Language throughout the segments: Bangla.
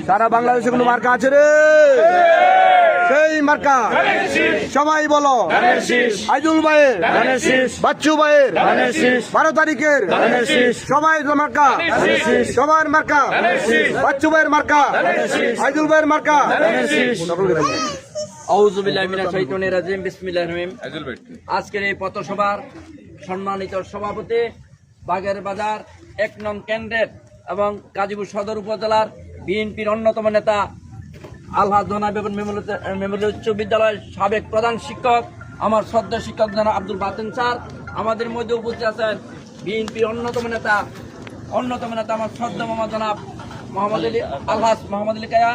সারা বাংলাদেশে কোনো মার্কা আছে রে? সেই মার্কা সবাই বলো। আইজুল ভাইয়ের, বাচ্চু ভাইয়ের 12 তারিখের সবাই মার্কা, সবার মার্কা, বাচ্চু ভাইয়ের মার্কা, আইজুল ভাইয়ের মার্কা। আজকের এই পথসভার সম্মানিত সভাপতি, বাগের বাজার 1 নং কেন্দ্রের এবং গাজীপুর সদর উপজেলার বিএনপির অন্যতম নেতা আলহাজ জনাব বেগম মেমোরিয়াল উচ্চ বিদ্যালয়ের সাবেক প্রধান শিক্ষক, আমার শ্রদ্ধা শিক্ষক জনাব আব্দুল বাতেন স্যার, আমাদের মধ্যে উপস্থিত আছেন বিএনপির অন্যতম নেতা আমার শ্রদ্ধা মামা জনাব আলহাজ মোহাম্মদ আলী কায়া,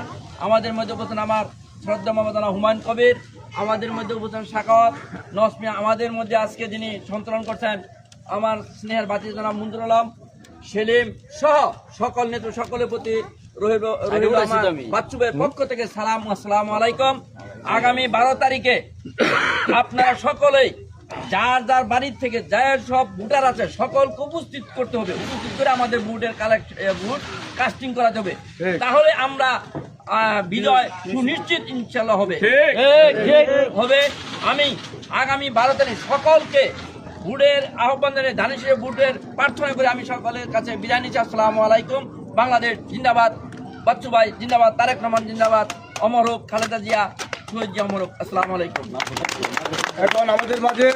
আমাদের মধ্যে উপস্থিত আমার শ্রদ্ধা মামা জনাব হুমায়ুন কবির, আমাদের মধ্যে উপস্থিত সাখাওয়াত নসমিয়া, আমাদের মধ্যে আজকে যিনি সঞ্চালন করছেন আমার স্নেহের বাতি জনাব মঞ্জুর আলম সেলিম সহ সকল নেতা, সকলের প্রতি রহিল বাচ্চু ভাইয়ের পক্ষ থেকে সালাম, আসসালামু আলাইকুম। আগামী 12 তারিখে আপনারা সকলেই যার যার বাড়ির থেকে যার সব ভোটার আছে সকলকে উপস্থিত করতে হবে, উপস্থিত করে আমাদের ভোটের ভোট কাস্টিং করা যাবে, তাহলে আমরা বিজয় সুনিশ্চিত ইনশাল্লাহ হবে। আমি আগামী 12 তারিখ সকলকে ভোটের আহ্বান জানিয়ে ধানের শীষে ভোটের প্রার্থনা করে আমি সকলের কাছে বিদায় নিচ্ছি। আসসালামু আলাইকুম। বাংলাদেশ জিন্দাবাদ, বাচ্চু ভাই জিন্দাবাদ, তারেক রহমান জিন্দাবাদ, অমর হোক খালেদা জিয়া, শহীদ জিয়া অমর হোক। আসসালামু আলাইকুম। এখন আমাদের মাঝে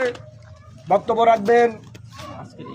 বক্তব্য রাখবেন